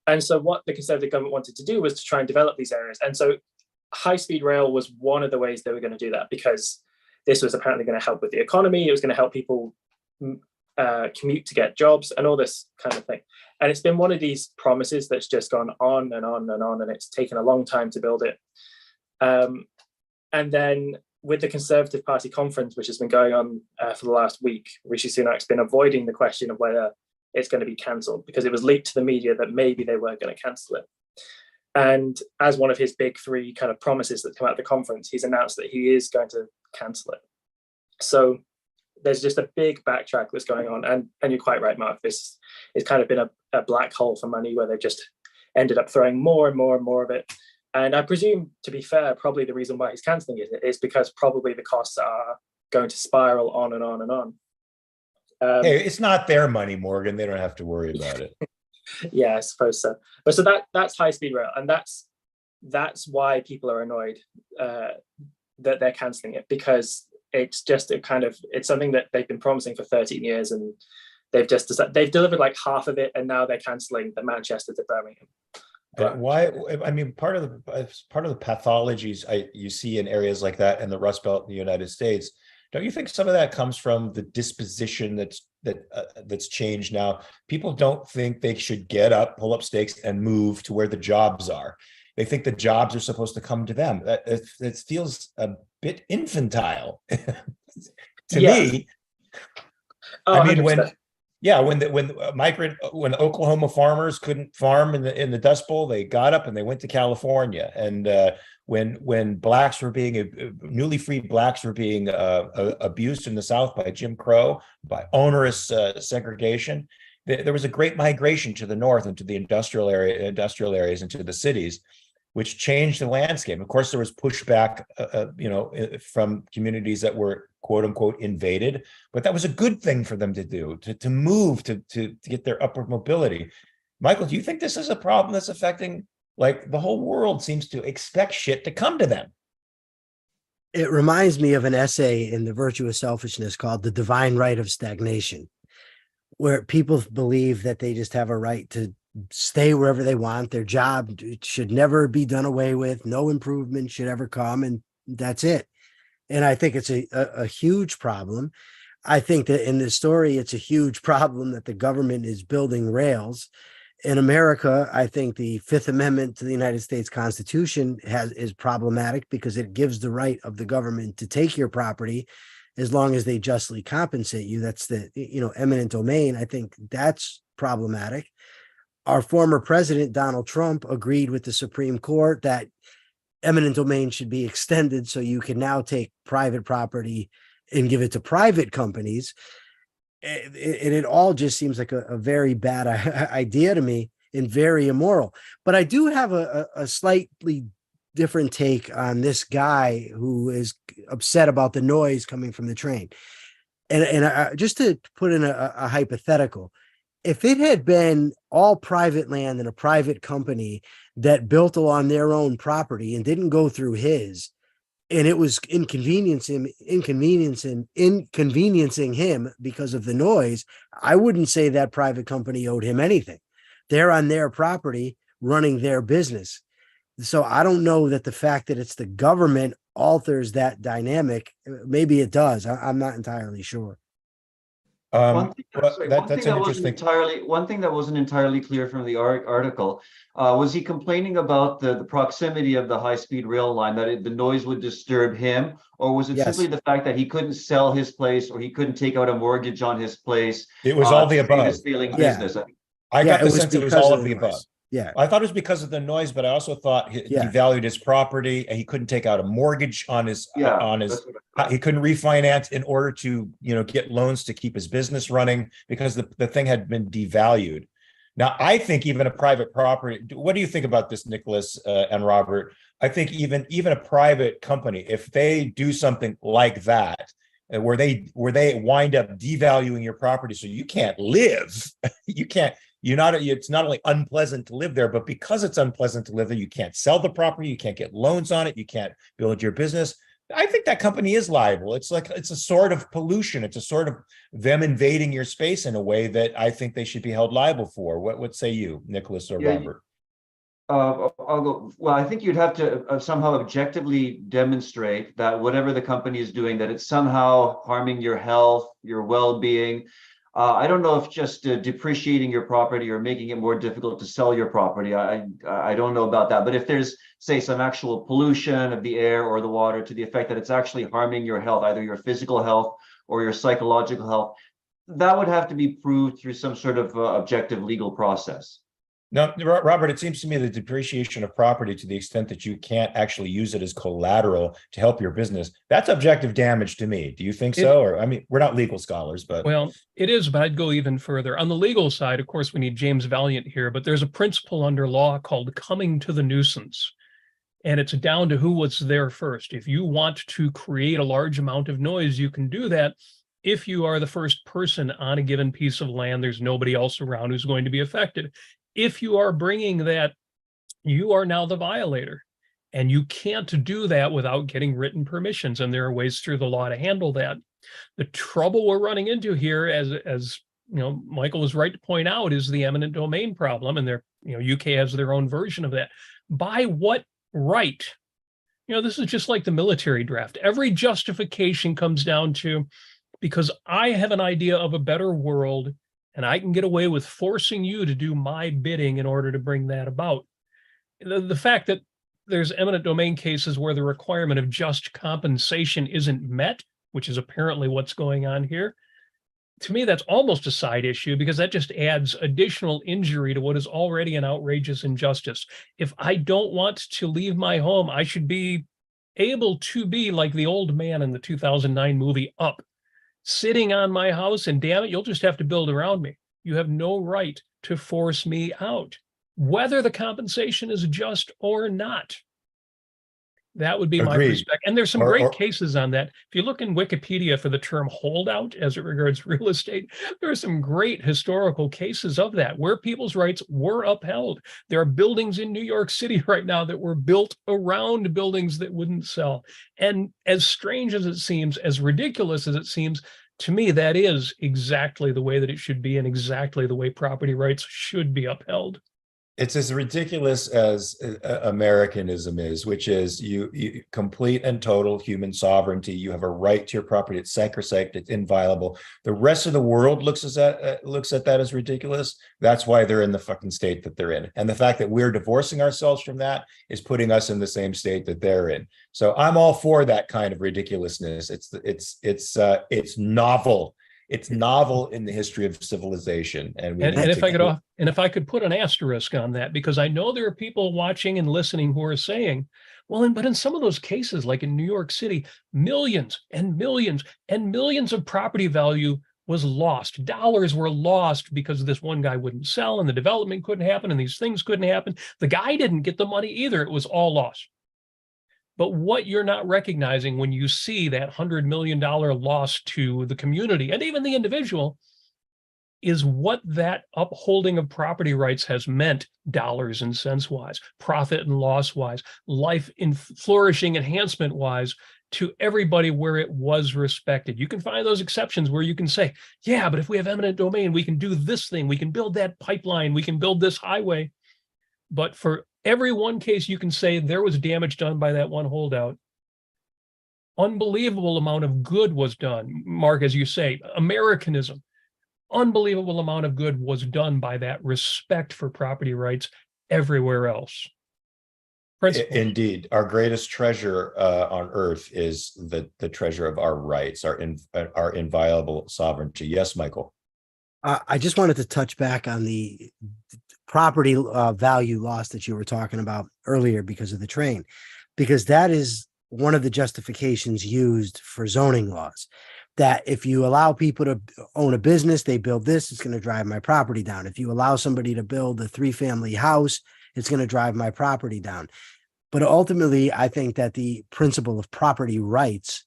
Speaker 3: And so what the Conservative government wanted to do was to try and develop these areas. And so high-speed rail was one of the ways they were going to do that, because this was apparently going to help with the economy. It was going to help people commute to get jobs and all this kind of thing. And it's been one of these promises that's just gone on and on and on, and it's taken a long time to build it. And then with the Conservative Party conference, which has been going on for the last week, Rishi Sunak's been avoiding the question of whether it's going to be cancelled, because it was leaked to the media that maybe they were going to cancel it. And as one of his big three kind of promises that come out of the conference, he's announced that he is going to cancel it. So there's just a big backtrack that's going on. And you're quite right, Mark, this has kind of been a black hole for money, where they've just ended up throwing more and more and more of it. And I presume, to be fair, probably the reason why he's cancelling it is because probably the costs are going to spiral on and on and on.
Speaker 1: Hey, it's not their money, Morgan. They don't have to worry about it.
Speaker 3: Yeah, I suppose so. But so that's high-speed rail, and that's why people are annoyed that they're cancelling it, because it's just it's something that they've been promising for 13 years, and they've just decided, they've delivered like half of it, and now they're cancelling the Manchester to Birmingham.
Speaker 1: Why? I mean, part of the pathologies you see in areas like that in the Rust Belt in the United States. Don't you think some of that comes from the disposition that's changed now? People don't think they should get up, pull up stakes, and move to where the jobs are. They think the jobs are supposed to come to them. It feels a bit infantile to me.
Speaker 3: Oh,
Speaker 1: I mean,
Speaker 3: 100%.
Speaker 1: when Oklahoma farmers couldn't farm in the Dust Bowl, they got up and they went to California. And when blacks were being newly freed blacks were being abused in the South by Jim Crow, by onerous segregation, there was a great migration to the north and to the industrial areas and to the cities, which changed the landscape. Of course, there was pushback, from communities that were "quote unquote" invaded, but that was a good thing for them to do, to move, to get their upward mobility. Michael, do you think this is a problem that's affecting, like, the whole world seems to expect shit to come to them?
Speaker 4: It reminds me of an essay in The Virtue of Selfishness called The Divine Right of Stagnation, where people believe that they just have a right to stay wherever they want. Their job should never be done away with. No improvement should ever come, and that's it. And I think it's a huge problem. I think that in this story, it's a huge problem that the government is building rails. In America, I think the Fifth Amendment to the United States Constitution is problematic, because it gives the right of the government to take your property as long as they justly compensate you. That's the eminent domain. I think that's problematic. Our former president, Donald Trump, agreed with the Supreme Court that eminent domain should be extended, so you can now take private property and give it to private companies. And it all just seems like a very bad idea to me, and very immoral. But I do have a slightly different take on this guy who is upset about the noise coming from the train. And just to put in a hypothetical, if it had been all private land and a private company that built along their own property and didn't go through his, and it was inconveniencing him because of the noise, I wouldn't say that private company owed him anything. They're on their property running their business. So I don't know that the fact that it's the government alters that dynamic. Maybe it does. I'm not entirely sure.
Speaker 5: One thing that wasn't entirely clear from the article was he complaining about the proximity of the high-speed rail line, that the noise would disturb him, or was it simply the fact that he couldn't sell his place, or he couldn't take out a mortgage on his place?
Speaker 1: It was all the above.
Speaker 5: His feeling business.
Speaker 1: I got the sense it was all of the above.
Speaker 4: Yeah,
Speaker 1: I thought it was because of the noise, but I also thought he devalued his property, and he couldn't take out a mortgage on his he couldn't refinance in order to get loans to keep his business running, because the thing had been devalued. Now, I think even a private property. What do you think about this, Nicolas and Robert? I think even a private company, if they do something like that, where they wind up devaluing your property, so you can't live, it's not only unpleasant to live there, but because it's unpleasant to live there, you can't sell the property, you can't get loans on it, you can't build your business. I think that company is liable. It's a sort of pollution. It's a sort of them invading your space in a way that I think they should be held liable for. What say you, Nicolas or Robert?
Speaker 5: I'll go. Well, I think you'd have to somehow objectively demonstrate that whatever the company is doing, that it's somehow harming your health, your well-being. I don't know if just depreciating your property or making it more difficult to sell your property. I don't know about that. But if there's, say, some actual pollution of the air or the water to the effect that it's actually harming your health, either your physical health or your psychological health, that would have to be proved through some sort of objective legal process.
Speaker 1: No, Robert, it seems to me the depreciation of property to the extent that you can't actually use it as collateral to help your business, that's objective damage to me. Do you think so? Or, I mean, we're not legal scholars, but.
Speaker 2: Well, it is, but I'd go even further. On the legal side, of course, we need James Valiant here, but there's a principle under law called coming to the nuisance. And it's down to who was there first. If you want to create a large amount of noise, you can do that. If you are the first person on a given piece of land, there's nobody else around who's going to be affected. If you are bringing that, you are now the violator, and you can't do that without getting written permissions. And there are ways through the law to handle that. The trouble we're running into here, as you know, Michael was right to point out, is the eminent domain problem. And there, you know, UK has their own version of that. By what right? You know, this is just like the military draft. Every justification comes down to, because I have an idea of a better world, and I can get away with forcing you to do my bidding in order to bring that about. The fact that there's eminent domain cases where the requirement of just compensation isn't met, which is apparently what's going on here, to me, that's almost a side issue, because that just adds additional injury to what is already an outrageous injustice. If I don't want to leave my home, I should be able to be like the old man in the 2009 movie Up, sitting on my house, and damn it, you'll just have to build around me. You have no right to force me out, whether the compensation is just or not. That would be my perspective. And there's some great cases on that. If you look in Wikipedia for the term holdout as it regards real estate, there are some great historical cases of that where people's rights were upheld. There are buildings in New York City right now that were built around buildings that wouldn't sell. And as strange as it seems, as ridiculous as it seems, to me, that is exactly the way that it should be, and exactly the way property rights should be upheld.
Speaker 1: It's as ridiculous as Americanism is, which is you complete and total human sovereignty. You have a right to your property. It's sacrosanct. It's inviolable. The rest of the world looks at that as ridiculous. That's why they're in the fucking state that they're in. And the fact that we're divorcing ourselves from that is putting us in the same state that they're in. So I'm all for that kind of ridiculousness. It's novel. It's novel in the history of civilization, and if I could put an asterisk on that, because I know there are people watching and listening who are saying, well, but in some of those cases, like in New York City, millions and millions and millions of property value was lost. Dollars were lost because this one guy wouldn't sell, and the development couldn't happen, and these things couldn't happen. The guy didn't get the money either. It was all lost. But what you're not recognizing when you see that $100 million loss to the community and even the individual is what that upholding of property rights has meant, dollars and cents wise, profit and loss wise, life in flourishing enhancement wise, to everybody where it was respected. You can find those exceptions where you can say, yeah, but if we have eminent domain, we can do this thing, we can build that pipeline, we can build this highway. But for every one case, you can say there was damage done by that one holdout. Unbelievable amount of good was done. Mark, as you say, Americanism, unbelievable amount of good was done by that respect for property rights everywhere else. Indeed, our greatest treasure on earth is the treasure of our rights, our inviolable sovereignty. Yes, Michael.
Speaker 4: I just wanted to touch back on the property value loss that you were talking about earlier because of the train, because that is one of the justifications used for zoning laws, that if you allow people to own a business, they build this, it's going to drive my property down. If you allow somebody to build a 3-family house, it's going to drive my property down. But ultimately, I think that the principle of property rights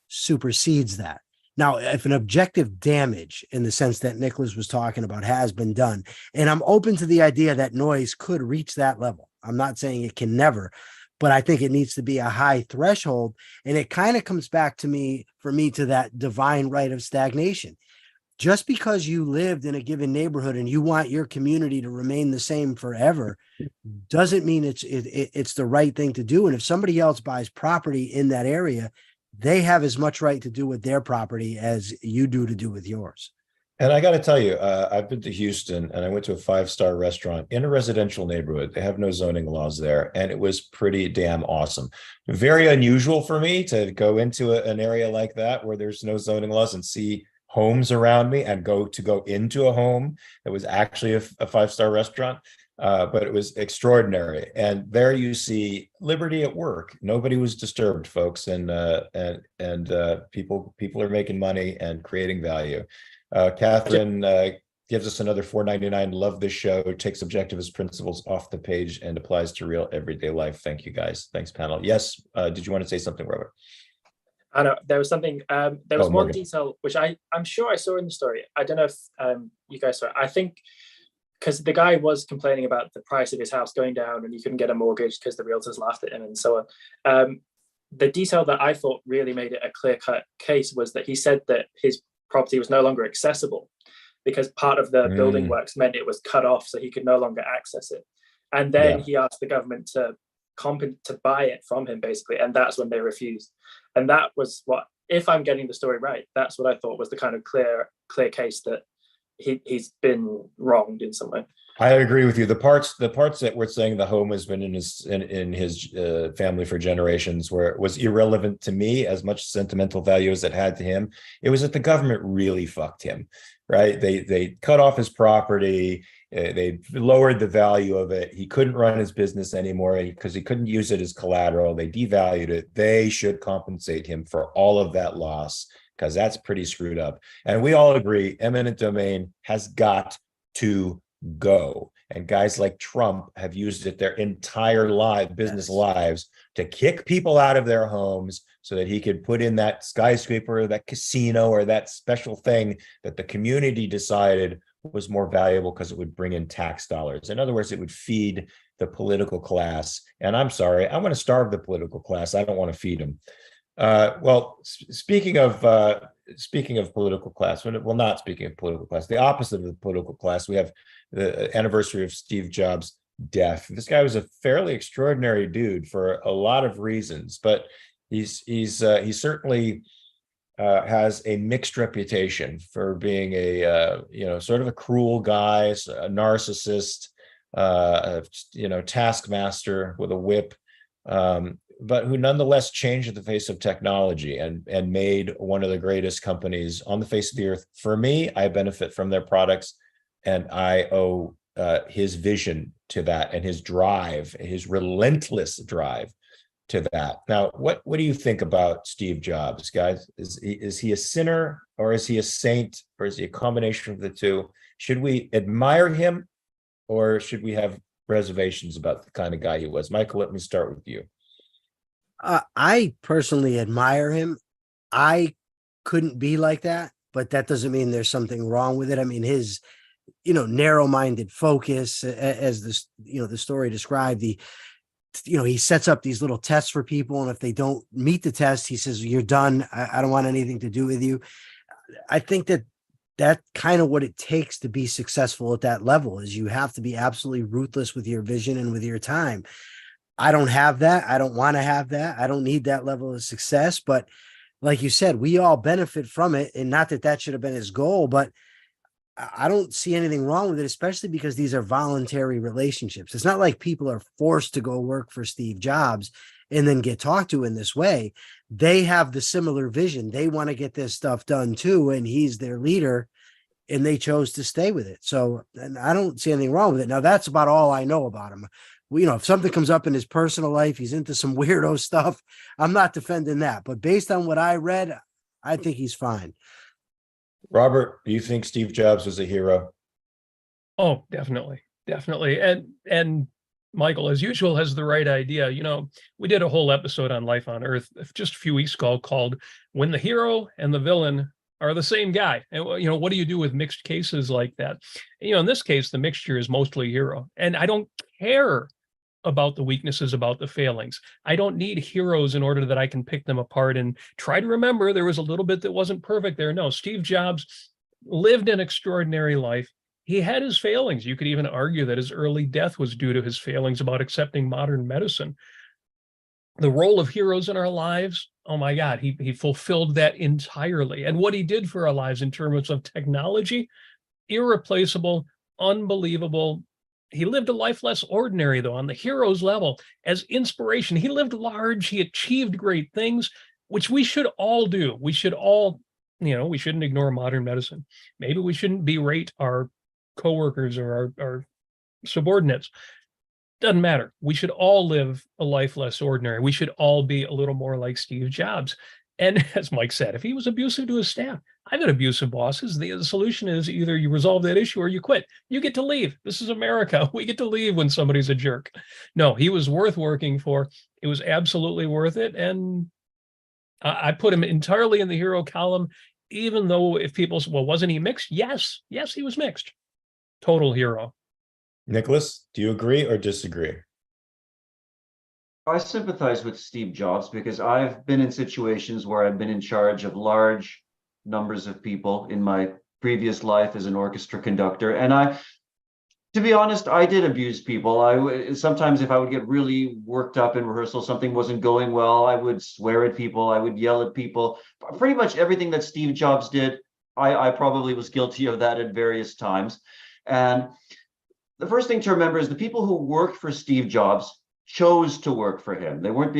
Speaker 4: supersedes that. Now, if an objective damage in the sense that Nicolas was talking about has been done, and I'm open to the idea that noise could reach that level. I'm not saying it can never, but I think it needs to be a high threshold. And it kind of comes back to me, for me, to that divine right of stagnation. just because you lived in a given neighborhood and you want your community to remain the same forever doesn't mean it's the right thing to do. And if somebody else buys property in that area, they have as much right to do with their property as you do to do with yours.
Speaker 1: And I got to tell you, I've been to Houston and I went to a 5-star restaurant in a residential neighborhood. They have no zoning laws there. And it was pretty damn awesome. Very unusual for me to go into an area like that where there's no zoning laws and see homes around me and go into a home that was actually a 5-star restaurant. But it was extraordinary. And there you see liberty at work. Nobody was disturbed, folks. And people are making money and creating value. Catherine gives us another $4.99. Love this show. Takes objectivist principles off the page and applies to real everyday life. Thank you, guys. Thanks, panel. Yes. Did you want to say something, Robert?
Speaker 3: I know there was something. There was one
Speaker 1: Morgan.
Speaker 3: detail which I'm sure I saw in the story. I don't know if you guys saw it. I think because the guy was complaining about the price of his house going down and he couldn't get a mortgage because the realtors laughed at him and so on. The detail that I thought really made it a clear-cut case was that he said that his property was no longer accessible because part of the building works meant it was cut off so he could no longer access it. And then he asked the government to buy it from him, basically, and that's when they refused. And that was what, if I'm getting the story right, that's what I thought was the kind of clear case that he's been wronged in some way.
Speaker 1: I agree with you. The parts that were saying the home has been in his family for generations, where it was irrelevant to me as much sentimental value as it had to him. It was that the government really fucked him, right? They cut off his property. They lowered the value of it. He couldn't run his business anymore because he couldn't use it as collateral. They devalued it. They should compensate him for all of that loss because that's pretty screwed up. And we all agree eminent domain has got to go. And guys like Trump have used it their entire business lives to kick people out of their homes so that he could put in that skyscraper or that casino or that special thing that the community decided was more valuable because it would bring in tax dollars. In other words, it would feed the political class. And I'm sorry, I want to starve the political class. I don't want to feed them. Speaking of political class, not speaking of political class, the opposite of the political class, we have the anniversary of Steve Jobs' death. This guy was a fairly extraordinary dude for a lot of reasons, but he certainly has a mixed reputation for being a sort of a cruel guy, a narcissist, taskmaster with a whip, but who nonetheless changed the face of technology and made one of the greatest companies on the face of the earth. For me, I benefit from their products, and I owe his vision to that and his drive, his relentless drive to that. Now, what do you think about Steve Jobs, guys? Is he a sinner, or is he a saint, or is he a combination of the two? Should we admire him, or should we have reservations about the kind of guy he was? Michael, let me start with you.
Speaker 4: I personally admire him. I couldn't be like that, but that doesn't mean there's something wrong with it. I mean, his, narrow-minded focus, as the story described, he sets up these little tests for people, and if they don't meet the test, he says, "You're done. I don't want anything to do with you." I think that's kind of what it takes to be successful at that level, is you have to be absolutely ruthless with your vision and with your time. I don't have that. I don't want to have that. I don't need that level of success. But like you said, we all benefit from it. And not that should have been his goal, but I don't see anything wrong with it, especially because these are voluntary relationships. It's not like people are forced to go work for Steve Jobs and then get talked to in this way. They have the similar vision. They want to get this stuff done too. And he's their leader, and they chose to stay with it. So, and I don't see anything wrong with it. Now, that's about all I know about him. If something comes up in his personal life, he's into some weirdo stuff, I'm not defending that. But based on what I read, I think he's fine.
Speaker 1: Robert, do you think Steve Jobs was a hero?
Speaker 2: Oh, definitely. And Michael, as usual, has the right idea. We did a whole episode on life on Earth just a few weeks ago called "When the Hero and the Villain Are the Same Guy." And, what do you do with mixed cases like that? In this case, the mixture is mostly hero. And I don't care about the weaknesses, about the failings. I don't need heroes in order that I can pick them apart and try to remember there was a little bit that wasn't perfect there. No, Steve Jobs, lived an extraordinary life. He had his failings. You could even argue that his early death was due to his failings about accepting modern medicine. The role of heroes in our lives, oh my God, he fulfilled that entirely. And what he did for our lives in terms of technology, irreplaceable, unbelievable. He lived a life less ordinary, though, on the hero's level as inspiration. He lived large. He achieved great things, which we should all do. We should all, we shouldn't ignore modern medicine. Maybe we shouldn't berate our coworkers or our subordinates. Doesn't matter. We should all live a life less ordinary. We should all be a little more like Steve Jobs. And as Mike said, if he was abusive to his staff, I've had abusive bosses. The solution is either you resolve that issue or you quit. You get to leave. This is America. We get to leave when somebody's a jerk. No, he was worth working for. It was absolutely worth it. And I put him entirely in the hero column, even though if people say, well, wasn't he mixed? Yes, he was mixed. Total hero.
Speaker 1: Nicolas, do you agree or disagree?
Speaker 5: I sympathize with Steve Jobs because I've been in situations where I've been in charge of large numbers of people in my previous life as an orchestra conductor. And to be honest, I did abuse people. Sometimes if I would get really worked up in rehearsal, something wasn't going well, I would swear at people, I would yell at people. Pretty much everything that Steve Jobs did, I probably was guilty of that at various times. And the first thing to remember is the people who worked for Steve Jobs chose to work for him. They weren't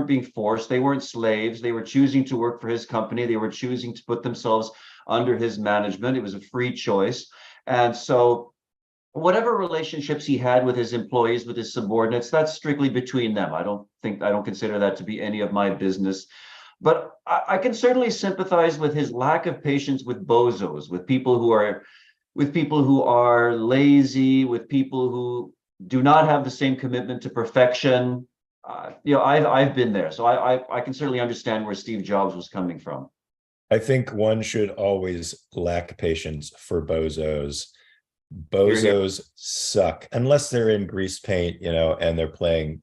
Speaker 5: being forced. They weren't slaves. They were choosing to work for his company. They were choosing to put themselves under his management. It was a free choice. And so whatever relationships he had with his employees, with his subordinates, that's strictly between them. I don't consider that to be any of my business. But I can certainly sympathize with his lack of patience with bozos, with people who are lazy, with people who do not have the same commitment to perfection. I've been there, so I can certainly understand where Steve Jobs was coming from.
Speaker 1: I think one should always lack patience for bozos. Bozos suck unless they're in grease paint, and they're playing,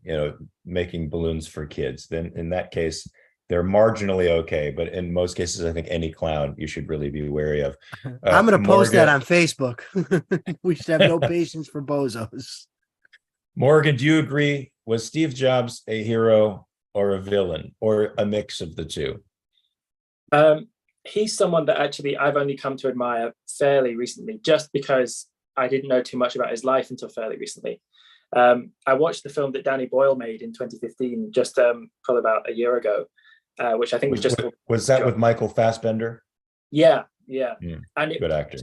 Speaker 1: making balloons for kids. Then in that case, they're marginally okay. But in most cases, I think any clown you should really be wary of.
Speaker 4: I'm going to post that on Facebook. We should have no patience for bozos.
Speaker 1: Morgan, do you agree? Was Steve Jobs a hero or a villain or a mix of the two?
Speaker 3: He's someone that actually I've only come to admire fairly recently, just because I didn't know too much about his life until fairly recently. I watched the film that Danny Boyle made in 2015, just probably about a year ago, which I think
Speaker 1: was that with Michael Fassbender?
Speaker 3: Yeah.
Speaker 1: And good actor.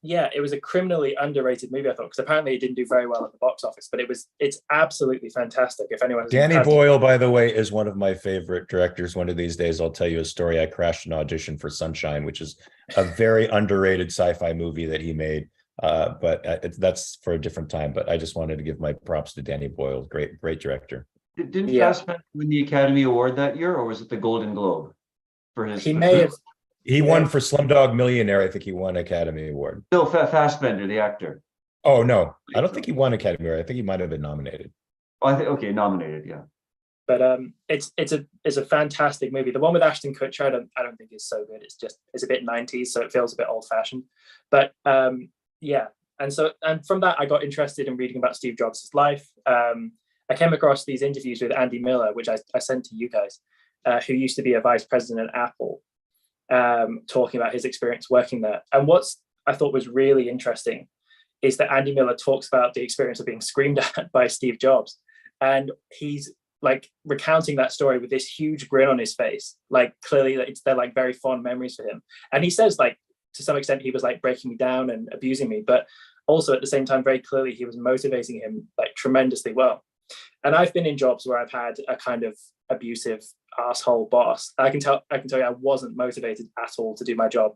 Speaker 3: Yeah, it was a criminally underrated movie, I thought, because apparently it didn't do very well at the box office, but it's absolutely fantastic. If anyone
Speaker 1: Danny Boyle, by the way, is one of my favorite directors. One of these days, I'll tell you a story. I crashed an audition for Sunshine, which is a very underrated sci-fi movie that he made. But that's for a different time. But I just wanted to give my props to Danny Boyle. Great director.
Speaker 5: Didn't Fassbender win the Academy Award that year, or was it the Golden Globe for his?
Speaker 3: He may have.
Speaker 1: He won for Slumdog Millionaire. I think he won Academy Award.
Speaker 5: No, Fassbender, the actor.
Speaker 1: Oh no, I don't think he won Academy Award. I think he might have been nominated.
Speaker 5: Oh, okay, nominated, yeah.
Speaker 3: But it's a fantastic movie. The one with Ashton Kutcher, I don't think is so good. It's a bit 90s, so it feels a bit old fashioned. But yeah, and from that I got interested in reading about Steve Jobs' life. I came across these interviews with Andy Miller, which I sent to you guys, who used to be a vice president at Apple. Talking about his experience working there. And what I thought was really interesting is that Andy Miller talks about the experience of being screamed at by Steve Jobs. And he's like recounting that story with this huge grin on his face. Like clearly they're like very fond memories for him. And he says like, to some extent, he was like breaking me down and abusing me, but also at the same time, very clearly he was motivating him like tremendously well. And I've been in jobs where I've had a kind of abusive asshole boss. I can tell you I wasn't motivated at all to do my job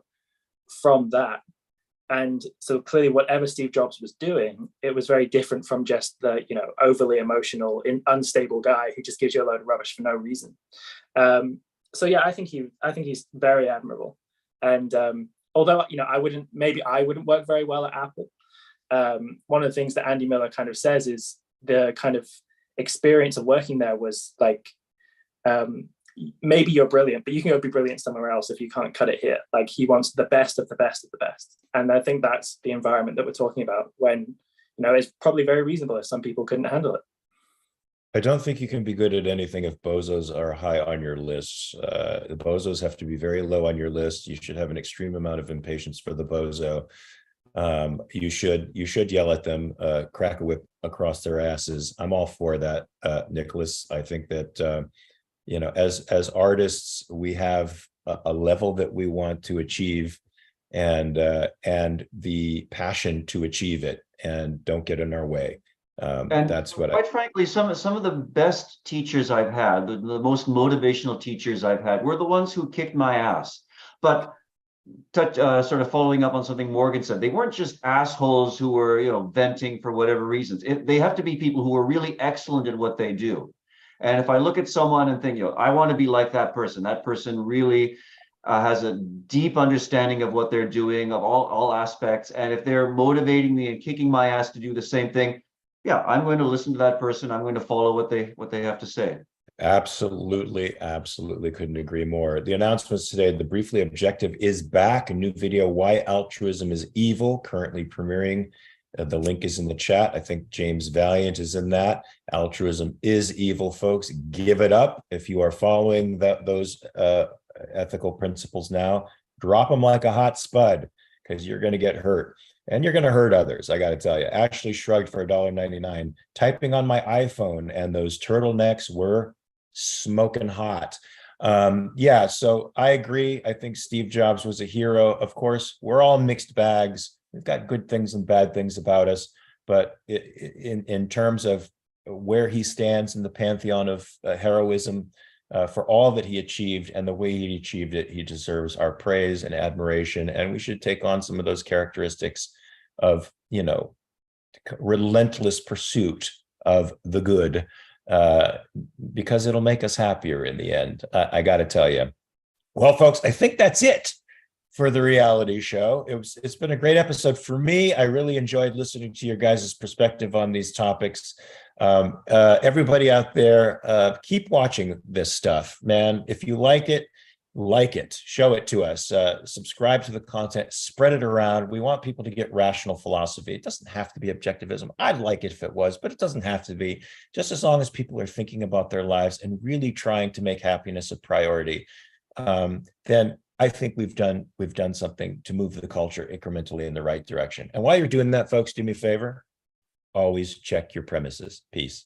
Speaker 3: from that. And so clearly whatever Steve Jobs was doing, it was very different from just the, overly emotional, unstable guy who just gives you a load of rubbish for no reason. So yeah, I think he's very admirable. And although, I wouldn't work very well at Apple. One of the things that Andy Miller kind of says is the kind of experience of working there was like, maybe you're brilliant, but you can go be brilliant somewhere else if you can't cut it here. Like, he wants the best of the best of the best. And I think that's the environment that we're talking about, when, it's probably very reasonable if some people couldn't handle it.
Speaker 1: I don't think you can be good at anything if bozos are high on your list. The bozos have to be very low on your list. You should have an extreme amount of impatience for the bozo. You should yell at them, crack a whip across their asses. I'm all for that, Nicolas. I think that as artists, we have a level that we want to achieve, and the passion to achieve it, and don't get in our way.
Speaker 5: And
Speaker 1: that's what
Speaker 5: quite frankly, some of the best teachers I've had, the most motivational teachers I've had, were the ones who kicked my ass. But sort of following up on something Morgan said, they weren't just assholes who were, venting for whatever reasons. They have to be people who are really excellent at what they do. And if I look at someone and think, I want to be like that person really has a deep understanding of what they're doing, of all aspects. And if they're motivating me and kicking my ass to do the same thing, yeah, I'm going to listen to that person. I'm going to follow what they have to say.
Speaker 1: Absolutely couldn't agree more. The announcements today: the Briefly Objective is back. A new video, Why Altruism is Evil, currently premiering. The link is in the chat. I think James Valiant is in that. Altruism is evil, folks. Give it up. If you are following those ethical principles now, drop them like a hot spud, because you're going to get hurt. And you're going to hurt others, I got to tell you. Ashley shrugged for $1.99. Typing on my iPhone, and those turtlenecks were smoking hot. Yeah, so I agree. I think Steve Jobs was a hero. Of course, we're all mixed bags. We've got good things and bad things about us. But in terms of where he stands in the pantheon of heroism, for all that he achieved and the way he achieved it, he deserves our praise and admiration. And we should take on some of those characteristics of, relentless pursuit of the good, because it'll make us happier in the end. I got to tell you. Well, folks, I think that's it for the reality show. It's been a great episode for me. I really enjoyed listening to your guys' perspective on these topics. Everybody out there, keep watching this stuff, man. If you like it, show it to us, subscribe to the content, spread it around. We want people to get rational philosophy. It doesn't have to be objectivism. I'd like it if it was, but it doesn't have to be. Just as long as people are thinking about their lives and really trying to make happiness a priority, then I think we've done something to move the culture incrementally in the right direction. And while you're doing that, folks, do me a favor, always check your premises. Peace.